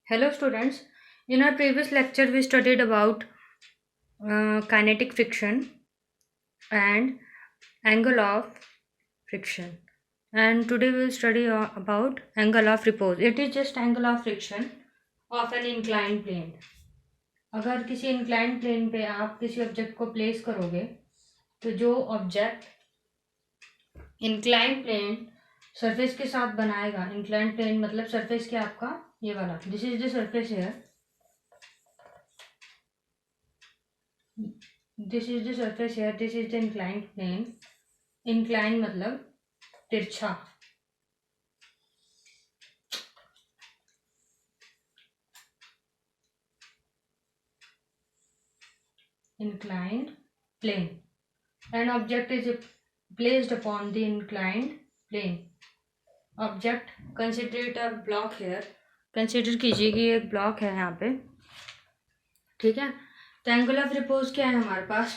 Hello students, in our previous lecture we studied about kinetic friction and angle of friction, and today we will study about angle of repose. It is just angle of friction of an inclined plane. अगर किसी inclined plane पे आप किसी object को place करोगे तो जो object inclined plane surface के साथ बनाएगा, inclined plane मतलब सरफेस के आपका ये वाला, this is the surface here, this is the surface here, this is the inclined plane. Inclined मतलब तिरछा. inclined plane. An object is placed upon the inclined plane. Object, consider it a block here. Consider कीजिए कि एक block है यहाँ पे, ठीक है. तो एंगल ऑफ रिपोज क्या है हमारे पास?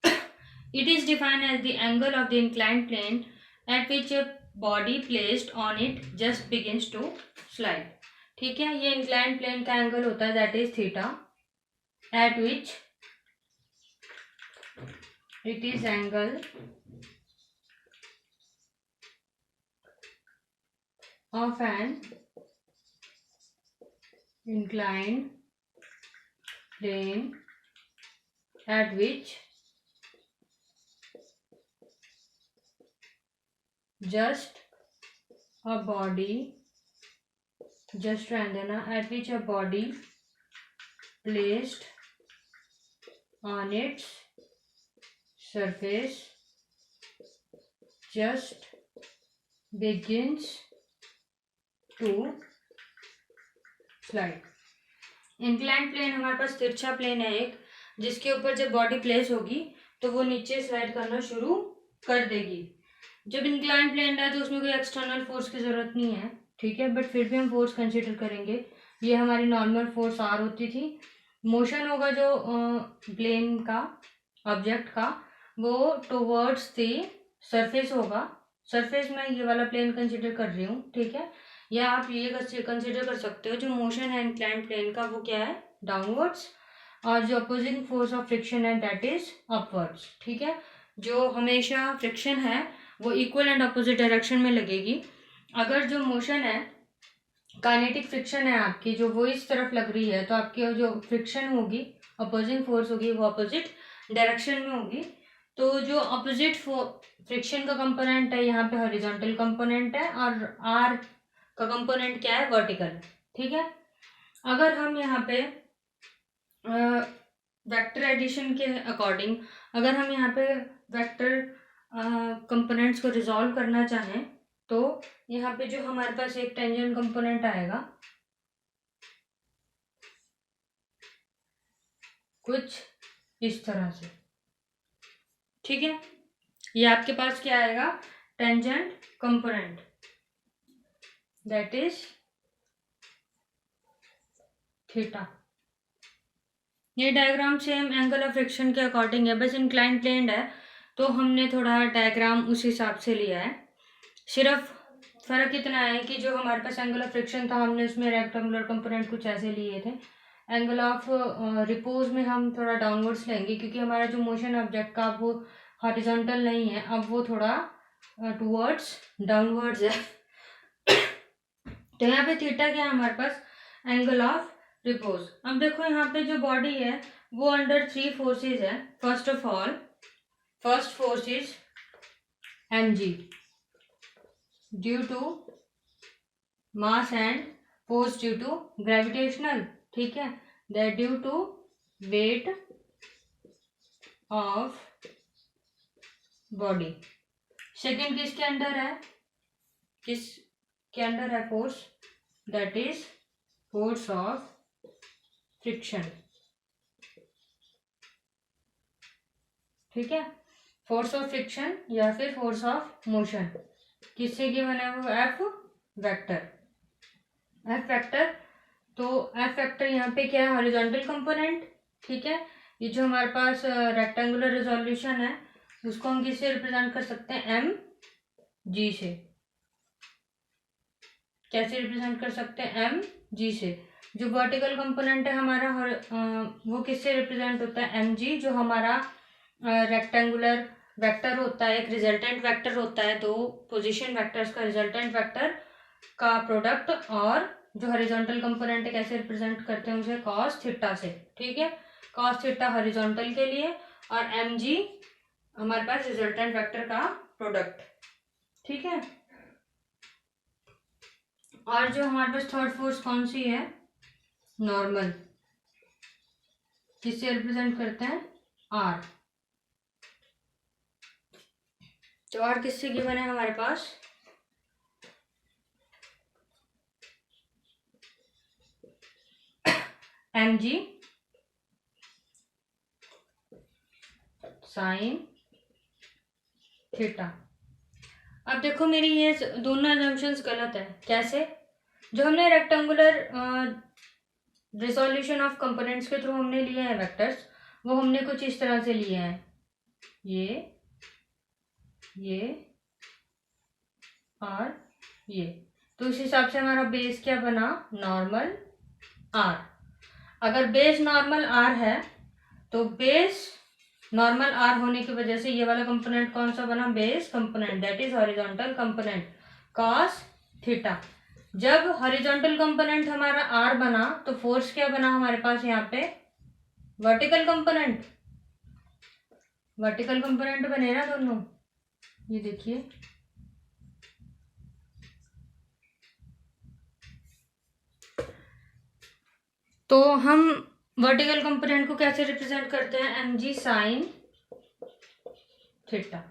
It is defined as the angle of the inclined plane at which a body placed on it just begins to slide. ठीक है, ये इंक्लाइंड प्लेन का एंगल होता है, that is theta, at which it is angle of an inclined plane at which just a body, just randana, at which a body placed on its surface just begins to slide. Inclined plane हमारे पास तिरछा plane है एक, जिसके ऊपर जब body place होगी तो वो नीचे स्लाइड करना शुरू कर देगी. जब इंक्लाइंड प्लेन है तो उसमें कोई एक्सटर्नल फोर्स की जरूरत नहीं है, ठीक है, बट फिर भी हम फोर्स कंसीडर करेंगे. ये हमारी नॉर्मल फोर्स आर होती थी. मोशन होगा जो प्लेन का, ऑब्जेक्ट का, वो टुवर्ड्स द सरफेस होगा. सरफेस में ये वाला प्लेन कंसीडर कर रही हूँ, ठीक है, या आप ये कंसीडर कर सकते हो जो मोशन है इंक्लाइंड प्लेन का वो क्या है, डाउनवर्ड्स, और जो अपोजिंग फोर्स ऑफ फ्रिक्शन है दैट इज अपवर्ड्स. ठीक है, जो हमेशा फ्रिक्शन है वो इक्वल एंड अपोजिट डायरेक्शन में लगेगी. अगर जो मोशन है, काइनेटिक फ्रिक्शन है आपकी, जो वो इस तरफ लग रही है, तो आपकी जो फ्रिक्शन होगी, अपोजिंग फोर्स होगी, वो अपोजिट डायरेक्शन में होगी. तो जो अपोजिट फ्रिक्शन का कंपोनेंट है यहाँ पे हॉरिजॉन्टल कंपोनेंट है, और आर का कंपोनेंट क्या है, वर्टिकल. ठीक है, अगर हम यहाँ पे वेक्टर एडिशन के अकॉर्डिंग, अगर हम यहाँ पे वेक्टर कंपोनेंट्स को रिजॉल्व करना चाहें तो यहाँ पे जो हमारे पास एक टेंजेंट कंपोनेंट आएगा कुछ इस तरह से. ठीक है, ये आपके पास क्या आएगा, tangent component, that is theta. ये diagram same angle of friction के अकॉर्डिंग है, बस इंक्लाइंड प्लेन है तो हमने थोड़ा डायग्राम उस हिसाब से लिया है. सिर्फ फर्क इतना है कि जो हमारे पास एंगल ऑफ फ्रिक्शन था हमने उसमें रेक्टेंगुलर कंपोनेंट कुछ ऐसे लिए थे. एंगल ऑफ रिपोज में हम थोड़ा डाउनवर्ड्स लेंगे क्योंकि हमारा जो मोशन ऑब्जेक्ट का वो हॉरिजॉन्टल नहीं है, अब वो थोड़ा टुवर्ड्स डाउनवर्ड्स है. तो यहाँ पे थीटा क्या है हमारे पास, एंगल ऑफ रिपोज. अब देखो यहाँ पे जो बॉडी है वो अंडर थ्री फोर्सेज है. First of all, first force is mg due to mass and force due to gravitational. ठीक है, that due to weight of body. Second किसके अंडर है, किसके अंडर है force, that is force of friction. ठीक है, force of friction या फिर फोर्स ऑफ मोशन किससे गिवन है, वो एफ वेक्टर, एफ वेक्टर. तो एफ वेक्टर यहाँ पे क्या है, हॉरिजॉन्टल कंपोनेंट. ठीक है, ये जो हमारे पास रेक्टेंगुलर रिजोल्यूशन है उसको हम किससे रिप्रेजेंट कर सकते हैं, एम जी से. कैसे रिप्रेजेंट कर सकते हैं, एम जी से. जो वर्टिकल कंपोनेंट है हमारा वो किससे रिप्रेजेंट होता है, mg, जो हमारा रेक्टेंगुलर वेक्टर होता है, एक रिजल्टेंट वेक्टर होता है, दो पोजीशन वेक्टर्स का रिजल्टेंट वेक्टर का प्रोडक्ट, और जो हॉरिजॉन्टल कंपोनेंट है कैसे रिप्रेजेंट करते हैं उसे कॉस थीटा से, ठीक है। कॉस थीटा हॉरिजॉन्टल के लिए और mg हमारे पास रिजल्टेंट वेक्टर का प्रोडक्ट, ठीक है। और जो हमारे पास थर्ड फोर्स कौन सी है, नॉर्मल, किससे रिप्रेजेंट करते हैं, r। तो r किससे गिवन है हमारे पास, mg साइन थीटा। अब देखो मेरी ये दोनों assumptions गलत है। कैसे, जो हमने रेक्टेंगुलर रिजोल्यूशन ऑफ कंपोनेंट्स के थ्रू हमने लिए हैं वेक्टर्स, वो हमने कुछ इस तरह से लिए हैं, ये और ये। तो उस हिसाब से हमारा बेस क्या बना, नॉर्मल r। अगर बेस नॉर्मल r है तो बेस नॉर्मल r होने की वजह से ये वाला कंपोनेंट कौन सा बना, base component, that is horizontal component cos theta. जब हॉरिजॉन्टल कंपोनेंट हमारा r बना तो फोर्स क्या बना हमारे पास यहाँ पे, वर्टिकल कंपोनेंट। वर्टिकल कंपोनेंट बने ना दोनों, ये देखिए, तो हम वर्टिकल कंपोनेंट को कैसे रिप्रेजेंट करते हैं, mg साइन थीटा।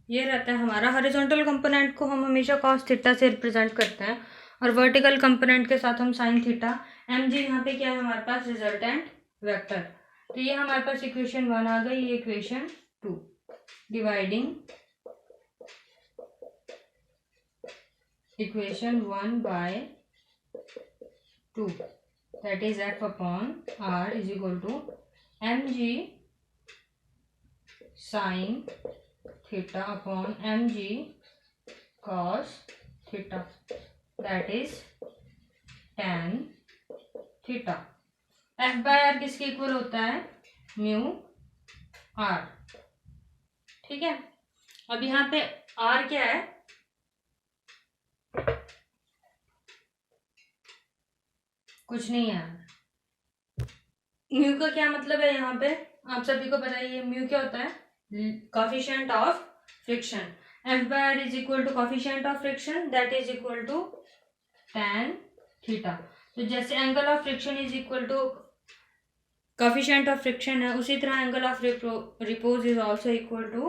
ये रहता है हमारा। हॉरिजॉन्टल कंपोनेंट को हम हमेशा कॉस थीटा से रिप्रेजेंट करते हैं और वर्टिकल कंपोनेंट के साथ हम साइन थीटा। mg यहाँ पे क्या है हमारे पास, रिजल्टेंट वेक्टर। तो ये हमारे पास इक्वेशन 1 आ गई, ये equation 2। Dividing equation 1 by 2, that is f upon r is equal to mg sin theta upon mg cos theta, that is tan theta। f by r किसके इक्वल होता है, म्यू r, ठीक है। अब यहाँ पे r क्या है, कुछ नहीं है। म्यू का क्या मतलब है, यहाँ पे आप सभी को पता है, ये म्यू क्या होता है, coefficient of friction. F by R is equal to coefficient of friction, that is equal to tan theta. तो जैसे angle of friction is equal to coefficient of friction है, उसी तरह angle of repose is also equal to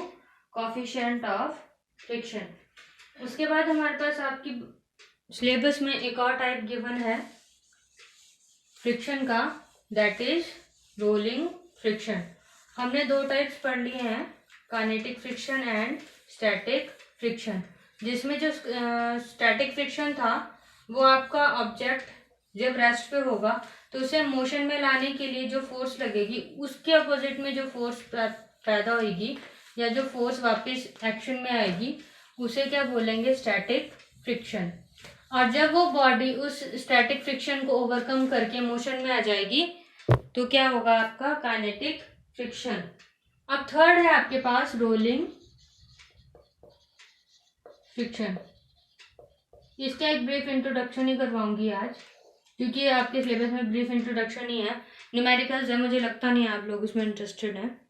coefficient of friction. उसके बाद हमारे पास आपकी सिलेबस में एक और टाइप गिवन है फ्रिक्शन का, दैट इज रोलिंग फ्रिक्शन। हमने दो टाइप्स पढ़ लिए हैं, kinetic friction and static friction. जिसमें जो स्टैटिक फ्रिक्शन था वो आपका ऑब्जेक्ट जब रेस्ट पे होगा तो उसे मोशन में लाने के लिए जो फोर्स लगेगी उसके अपोजिट में जो फोर्स पैदा होगी या जो फोर्स वापस एक्शन में आएगी उसे क्या बोलेंगे, स्टैटिक फ्रिक्शन। और जब वो बॉडी उस स्टैटिक फ्रिक्शन को ओवरकम करके मोशन में आ जाएगी तो क्या होगा आपका, काइनेटिक फ्रिक्शन। अब थर्ड है आपके पास रोलिंग फ्रिक्शन। इसका एक ब्रीफ इंट्रोडक्शन ही करवाऊंगी आज, क्योंकि आपके सिलेबस में ब्रीफ इंट्रोडक्शन ही है। न्यूमेरिकल्स है, मुझे लगता नहीं आप लोग उसमें इंटरेस्टेड हैं,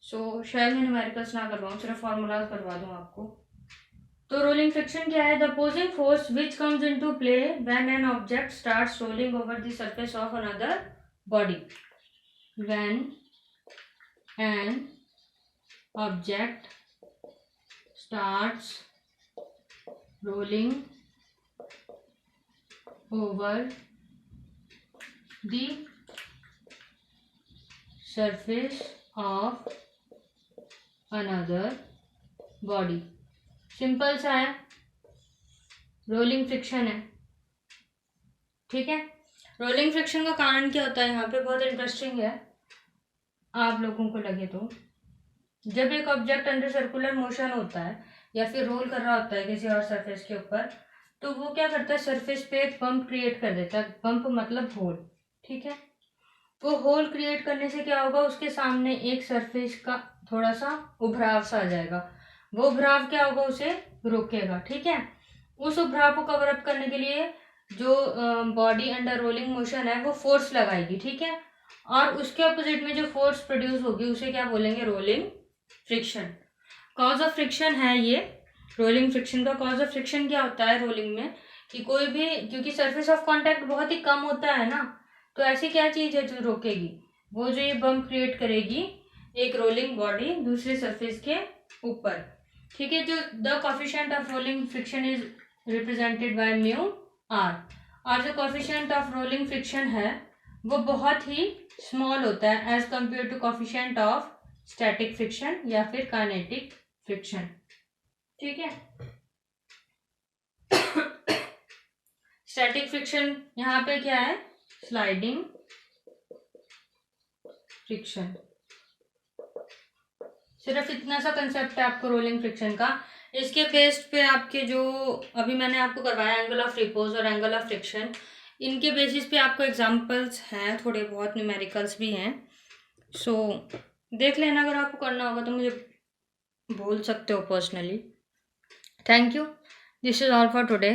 सो शायद मैं न्यूमेरिकल्स ना करवाऊँ, सिर्फ फॉर्मूलाज करवा दूँ आपको। तो रोलिंग फ्रिक्शन क्या है, the opposing force which comes into play when an object starts rolling over the surface of another body. When an object starts rolling over the surface of another body। Simple सा है, rolling friction है, ठीक है। Rolling friction का कारण क्या होता है यहाँ पे, बहुत इंटरेस्टिंग है आप लोगों को लगे तो। जब एक ऑब्जेक्ट अंडर सर्कुलर मोशन होता है या फिर रोल कर रहा होता है किसी और सरफेस के ऊपर, तो वो क्या करता है, सरफेस पे एक बम्प क्रिएट कर देता है। बम्प मतलब होल, ठीक है। वो होल क्रिएट करने से क्या होगा, उसके सामने एक सरफेस का थोड़ा सा उभराव सा आ जाएगा। वो उभराव क्या होगा, उसे रोकेगा, ठीक है। उस उभराव को कवर अप करने के लिए जो बॉडी अंडर रोलिंग मोशन है वो फोर्स लगाएगी, ठीक है। और उसके अपोजिट में जो फोर्स प्रोड्यूस होगी उसे क्या बोलेंगे, rolling friction. Cause of friction है ये रोलिंग फ्रिक्शन का। कॉज ऑफ फ्रिक्शन क्या होता है रोलिंग में, कि कोई भी, क्योंकि सरफेस ऑफ कांटेक्ट बहुत ही कम होता है ना, तो ऐसी क्या चीज है जो रोकेगी, वो जो ये बम्प क्रिएट करेगी एक रोलिंग बॉडी दूसरे सरफेस के ऊपर, ठीक है। जो the coefficient of rolling friction is represented by mu R. और जो कोफिशिएंट ऑफ रोलिंग फ्रिक्शन है वो बहुत ही स्मॉल होता है as compare to coefficient of static friction या फिर काइनेटिक फ्रिक्शन, ठीक है। स्टैटिक फ्रिक्शन यहाँ पे क्या है, स्लाइडिंग फ्रिक्शन। सिर्फ इतना सा कंसेप्ट है आपको रोलिंग फ्रिक्शन का। इसके बेस्ड पे आपके जो अभी मैंने आपको करवाया एंगल ऑफ रिपोज और एंगल ऑफ फ्रिक्शन, इनके बेसिस पे आपको एग्जांपल्स हैं, थोड़े बहुत न्यूमेरिकल्स भी हैं। सो देख लेना, अगर आपको करना होगा तो मुझे बोल सकते हो personally. Thank you, this is all for today.